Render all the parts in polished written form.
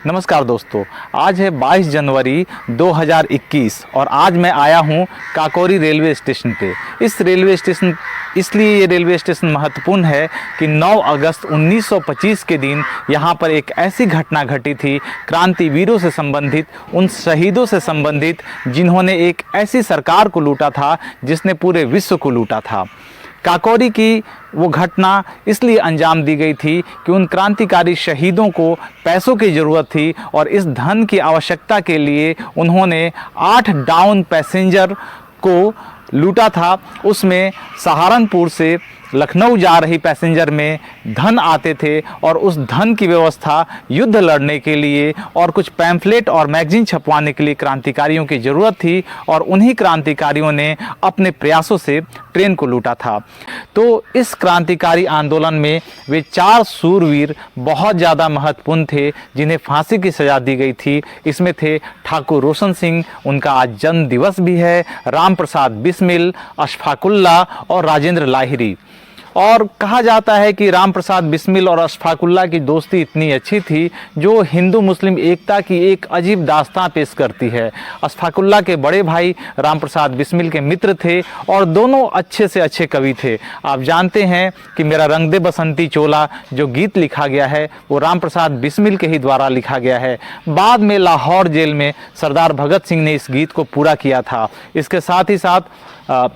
नमस्कार दोस्तों, आज है 22 जनवरी 2021 और आज मैं आया हूँ काकोरी रेलवे स्टेशन पे। इस रेलवे स्टेशन इसलिए ये रेलवे स्टेशन महत्वपूर्ण है कि 9 अगस्त 1925 के दिन यहाँ पर एक ऐसी घटना घटी थी, क्रांतिवीरों से संबंधित, उन शहीदों से संबंधित जिन्होंने एक ऐसी सरकार को लूटा था जिसने पूरे विश्व को लूटा था। काकोरी की वो घटना इसलिए अंजाम दी गई थी कि उन क्रांतिकारी शहीदों को पैसों की ज़रूरत थी और इस धन की आवश्यकता के लिए उन्होंने 8 डाउन पैसेंजर को लूटा था। उसमें सहारनपुर से लखनऊ जा रही पैसेंजर में धन आते थे और उस धन की व्यवस्था युद्ध लड़ने के लिए और कुछ पैम्फलेट और मैगजीन छपवाने के लिए क्रांतिकारियों की ज़रूरत थी और उन्हीं क्रांतिकारियों ने अपने प्रयासों से ट्रेन को लूटा था। तो इस क्रांतिकारी आंदोलन में वे 4 शूरवीर बहुत ज़्यादा महत्वपूर्ण थे जिन्हें फांसी की सज़ा दी गई थी। इसमें थे ठाकुर रोशन सिंह, उनका आज जन्म दिवस भी है, राम प्रसाद बिस्मिल, अशफाकुल्लाह और राजेंद्र लाहिरी। और कहा जाता है कि राम प्रसाद बिस्मिल और अशफाकुल्लाह की दोस्ती इतनी अच्छी थी जो हिंदू मुस्लिम एकता की एक अजीब दास्तां पेश करती है। अशफाकुल्लाह के बड़े भाई राम प्रसाद बिस्मिल के मित्र थे और दोनों अच्छे से अच्छे कवि थे। आप जानते हैं कि मेरा रंग दे बसंती चोला जो गीत लिखा गया है वो राम प्रसाद बिस्मिल के ही द्वारा लिखा गया है। बाद में लाहौर जेल में सरदार भगत सिंह ने इस गीत को पूरा किया था। इसके साथ ही साथ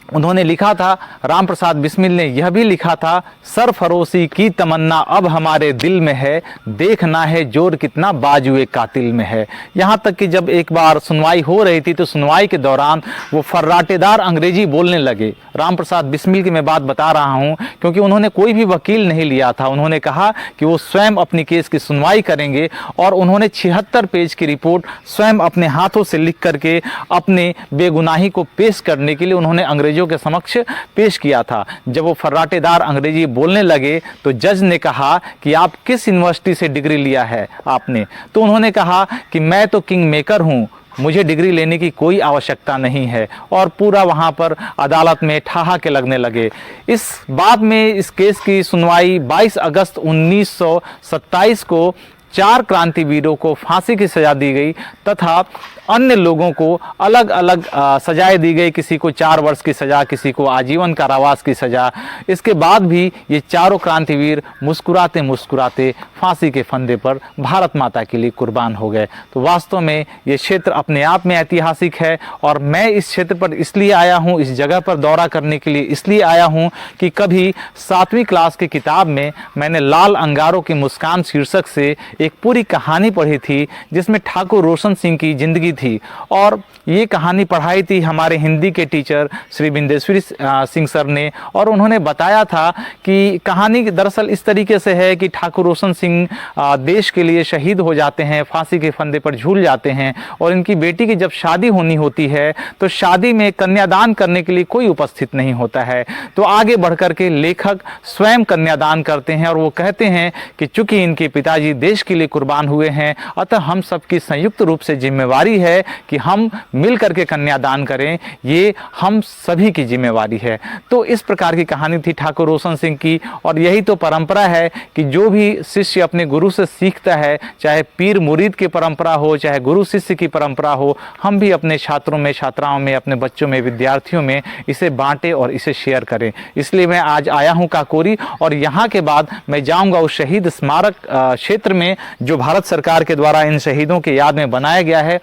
उन्होंने लिखा था, राम प्रसाद बिस्मिल ने यह भी लिखा था, सरफरोशी की तमन्ना अब हमारे दिल में है, देखना है जोर कितना बाजुए कातिल में है। यहाँ तक कि जब एक बार सुनवाई हो रही थी तो सुनवाई के दौरान वो फर्राटेदार अंग्रेजी बोलने लगे। राम प्रसाद बिस्मिल की मैं बात बता रहा हूँ क्योंकि उन्होंने कोई भी वकील नहीं लिया था। उन्होंने कहा कि वो स्वयं अपनी केस की सुनवाई करेंगे और उन्होंने 76 पेज की रिपोर्ट स्वयं अपने हाथों से लिख करके अपने बेगुनाही को पेश करने के लिए उन्होंने अंग्रेजों के समक्ष पेश किया था। जब वो फर्राटेदार अंग्रेजी बोलने लगे तो जज ने कहा कि आप किस यूनिवर्सिटी से डिग्री लिया है आपने? तो उन्होंने कहा कि मैं तो किंग मेकर हूँ, मुझे डिग्री लेने की कोई आवश्यकता नहीं है। और पूरा वहाँ पर अदालत में ठहाके लगने लगे। इस बात में इस केस की सुनवाई 22 अगस्त 1927 को 4 क्रांतिवीरों को फांसी की सज़ा दी गई तथा अन्य लोगों को अलग अलग सजाएं दी गई। किसी को 4 वर्ष की सज़ा, किसी को आजीवन कारावास की सज़ा। इसके बाद भी ये चारों क्रांतिवीर मुस्कुराते मुस्कुराते फांसी के फंदे पर भारत माता के लिए कुर्बान हो गए। तो वास्तव में ये क्षेत्र अपने आप में ऐतिहासिक है और मैं इस क्षेत्र पर इसलिए आया हूँ, इस जगह पर दौरा करने के लिए इसलिए आया हूँ कि कभी 7वीं क्लास की किताब में मैंने लाल अंगारों की मुस्कान शीर्षक से एक पूरी कहानी पढ़ी थी जिसमें ठाकुर रोशन सिंह की जिंदगी थी। और ये कहानी पढ़ाई थी हमारे हिंदी के टीचर श्री बिंदेश्वरी सिंह सर ने और उन्होंने बताया था कि कहानी दरअसल इस तरीके से है कि ठाकुर रोशन सिंह देश के लिए शहीद हो जाते हैं, फांसी के फंदे पर झूल जाते हैं और इनकी बेटी की जब शादी होनी होती है तो शादी में कन्यादान करने के लिए कोई उपस्थित नहीं होता है। तो आगे बढ़कर के लेखक स्वयं कन्यादान करते हैं और वो कहते हैं कि चूंकि इनके पिताजी देश के लिए कुर्बान हुए हैं अतः हम सबकी संयुक्त रूप से जिम्मेवारी है कि हम मिल करके कन्यादान करें, ये हम सभी की जिम्मेवारी है। तो इस प्रकार की कहानी थी ठाकुर रोशन सिंह की और यही तो परंपरा है कि जो भी शिष्य अपने गुरु से सीखता है, चाहे पीर मुरीद की परंपरा हो, चाहे गुरु शिष्य की परंपरा हो, हम भी अपने छात्रों में, छात्राओं में, अपने बच्चों में, विद्यार्थियों में इसे बांटें और इसे शेयर करें। इसलिए मैं आज आया हूँ काकोरी और यहाँ के बाद मैं जाऊँगा उस शहीद स्मारक क्षेत्र में जो भारत सरकार के द्वारा इन शहीदों के याद में बनाया गया है।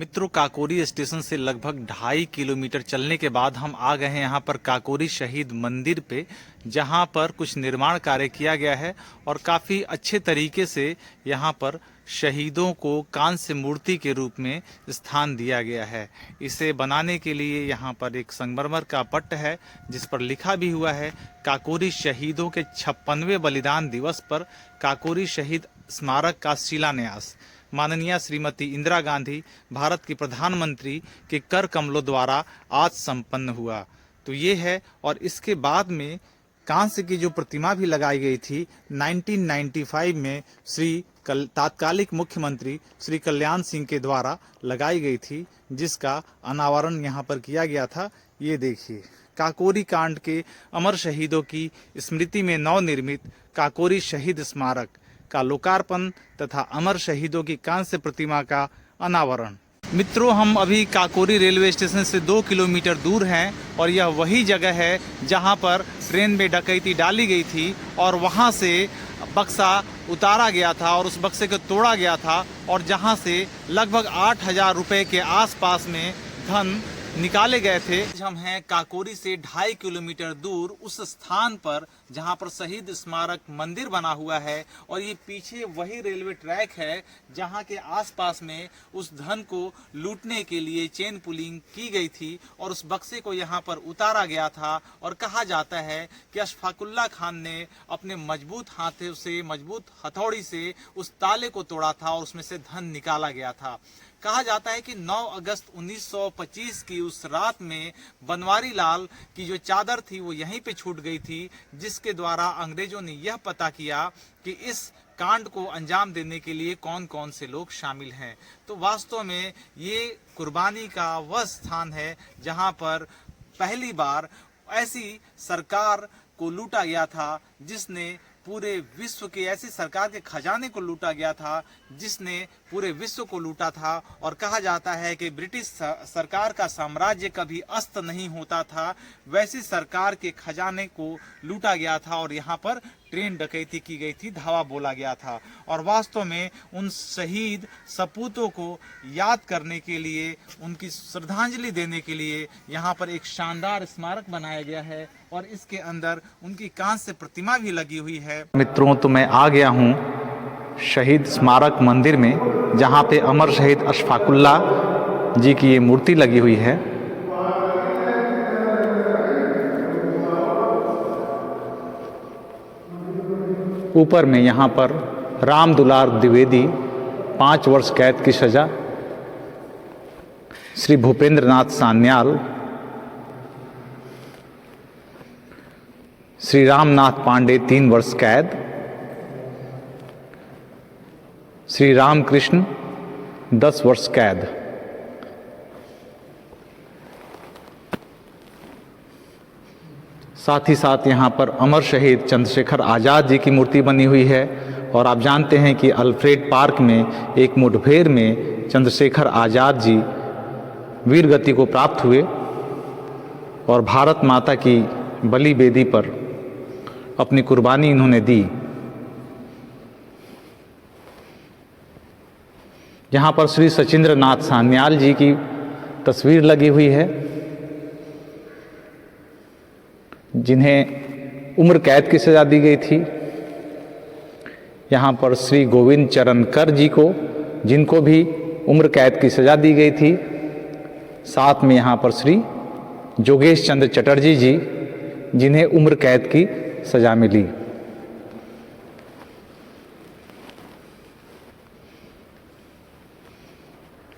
मित्रों, काकोरी स्टेशन से लगभग 2.5 किलोमीटर चलने के बाद हम आ गए हैं यहाँ पर काकोरी शहीद मंदिर पे, जहाँ पर कुछ निर्माण कार्य किया गया है और काफ़ी अच्छे तरीके से यहाँ पर शहीदों को कांस्य मूर्ति के रूप में स्थान दिया गया है। इसे बनाने के लिए यहाँ पर एक संगमरमर का पट्ट है जिस पर लिखा भी हुआ है काकोरी शहीदों के 56वें बलिदान दिवस पर काकोरी शहीद स्मारक का शिलान्यास माननीय श्रीमती इंदिरा गांधी भारत की प्रधानमंत्री के कर कमलों द्वारा आज संपन्न हुआ। तो ये है, और इसके बाद में कांस्य की जो प्रतिमा भी लगाई गई थी 1995 में तात्कालिक मुख्यमंत्री श्री कल्याण सिंह के द्वारा लगाई गई थी, जिसका अनावरण यहाँ पर किया गया था। ये देखिए, काकोरी कांड के अमर शहीदों की स्मृति में नवनिर्मित काकोरी शहीद स्मारक का लोकार्पण तथा अमर शहीदों की कांस्य प्रतिमा का अनावरण। मित्रों, हम अभी काकोरी रेलवे स्टेशन से 2 किलोमीटर दूर हैं और यह वही जगह है जहां पर ट्रेन में डकैती डाली गई थी और वहां से बक्सा उतारा गया था और उस बक्से को तोड़ा गया था और जहां से लगभग 8,000 रुपये के आसपास में धन निकाले गए थे। हम हैं काकोरी से 2.5 किलोमीटर दूर उस स्थान पर जहां पर शहीद स्मारक मंदिर बना हुआ है और ये पीछे वही रेलवे ट्रैक है जहां के आसपास में उस धन को लूटने के लिए चेन पुलिंग की गई थी और उस बक्से को यहां पर उतारा गया था। और कहा जाता है कि अशफाकुल्ला खान ने अपने मजबूत हाथों से, मजबूत हथौड़ी से उस ताले को तोड़ा था और उसमें से धन निकाला गया था। कहा जाता है कि 9 अगस्त 1925 की उस रात में बनवारी लाल की जो चादर थी वो यहीं पे छूट गई थी, जिसके द्वारा अंग्रेजों ने यह पता किया कि इस कांड को अंजाम देने के लिए कौन कौन से लोग शामिल हैं। तो वास्तव में ये कुर्बानी का वह स्थान है जहां पर पहली बार ऐसी सरकार को लूटा गया था जिसने पूरे विश्व के, ऐसी सरकार के खजाने को लूटा गया था जिसने पूरे विश्व को लूटा था। और कहा जाता है कि ब्रिटिश सरकार का साम्राज्य कभी अस्त नहीं होता था, वैसी सरकार के खजाने को लूटा गया था और यहाँ पर ट्रेन डकैती की गई थी, धावा बोला गया था। और वास्तव में उन शहीद सपूतों को याद करने के लिए, उनकी श्रद्धांजलि देने के लिए यहाँ पर एक शानदार स्मारक बनाया गया है और इसके अंदर उनकी कांस्य प्रतिमा भी लगी हुई है। मित्रों, तो मैं आ गया हूँ शहीद स्मारक मंदिर में, जहाँ पे अमर शहीद अशफाकुल्ला जी की ये मूर्ति लगी हुई है। ऊपर में यहाँ पर राम दुलार द्विवेदी 5 वर्ष कैद की सजा, श्री भूपेंद्र नाथ सान्याल, श्री रामनाथ पांडे 3 वर्ष कैद, श्री रामकृष्ण 10 वर्ष कैद। साथ ही साथ यहाँ पर अमर शहीद चंद्रशेखर आज़ाद जी की मूर्ति बनी हुई है। और आप जानते हैं कि अल्फ्रेड पार्क में एक मुठभेड़ में चंद्रशेखर आज़ाद जी वीर गति को प्राप्त हुए और भारत माता की बलि बेदी पर अपनी कुर्बानी इन्होंने दी। यहाँ पर श्री सचिंद्र नाथ सान्याल जी की तस्वीर लगी हुई है, जिन्हें उम्र कैद की सजा दी गई थी। यहाँ पर श्री गोविंद चरण कर जी को, जिनको भी उम्र कैद की सजा दी गई थी। साथ में यहाँ पर श्री जोगेश चंद्र चटर्जी जी, जिन्हें उम्र कैद की सजा मिली।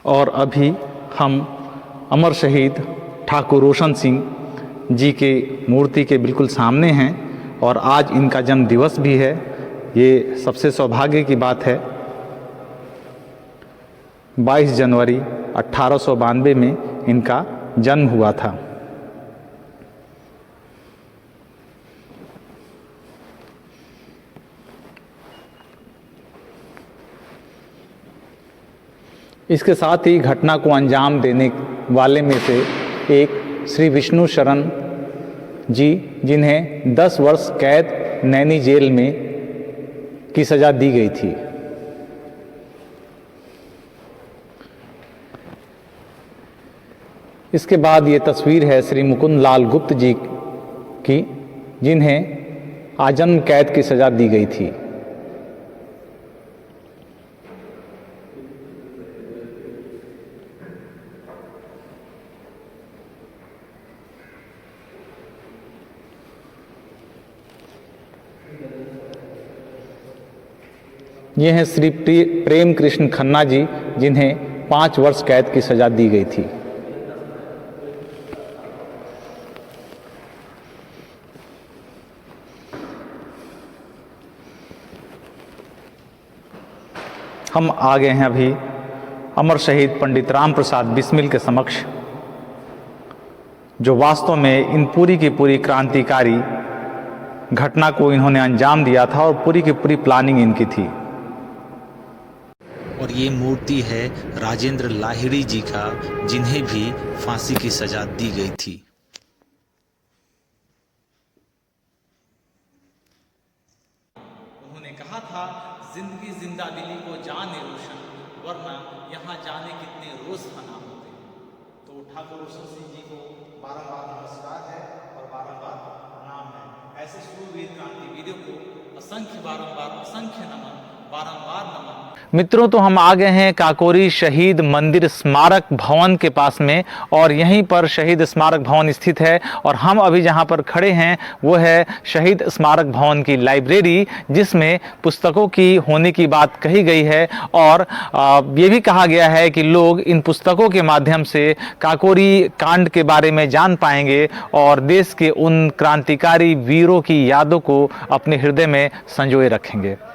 और अभी हम अमर शहीद ठाकुर रोशन सिंह जी के मूर्ति के बिल्कुल सामने हैं और आज इनका जन्म दिवस भी है। ये सबसे सौभाग्य की बात है। 22 जनवरी 1892 में इनका जन्म हुआ था। इसके साथ ही घटना को अंजाम देने वाले में से एक श्री विष्णु शरण जी, जिन्हें 10 वर्ष कैद नैनी जेल में की सजा दी गई थी। इसके बाद ये तस्वीर है श्री मुकुंद लाल गुप्त जी की, जिन्हें आजन्म कैद की सज़ा दी गई थी। ये हैं श्री प्रेम कृष्ण खन्ना जी, जिन्हें 5 वर्ष कैद की सज़ा दी गई थी। हम आ गए हैं अभी अमर शहीद पंडित राम प्रसाद बिस्मिल के समक्ष, जो वास्तव में इन पूरी की पूरी क्रांतिकारी घटना को इन्होंने अंजाम दिया था और पूरी की पूरी प्लानिंग इनकी थी। और ये मूर्ति है राजेंद्र लाहिड़ी जी का, जिन्हें भी फांसी की सजा दी गई थी। उन्होंने कहा था, जिंदगी जिंदा दिली को जाने रोशन, वरना यहाँ जाने कितने रोज फना होते हैं। तो ठाकुर रोशन सिंह जी को बारंबार नमस्कार है और बारंबार प्रणाम है। ऐसे शूरवीर क्रांतिवीरों को असंख्य नमन, बारंबार नमन। मित्रों, तो हम आ गए हैं काकोरी शहीद मंदिर स्मारक भवन के पास में, और यहीं पर शहीद स्मारक भवन स्थित है। और हम अभी जहां पर खड़े हैं वो है शहीद स्मारक भवन की लाइब्रेरी, जिसमें पुस्तकों की होने की बात कही गई है। और ये भी कहा गया है कि लोग इन पुस्तकों के माध्यम से काकोरी कांड के बारे में जान पाएंगे और देश के उन क्रांतिकारी वीरों की यादों को अपने हृदय में संजोए रखेंगे।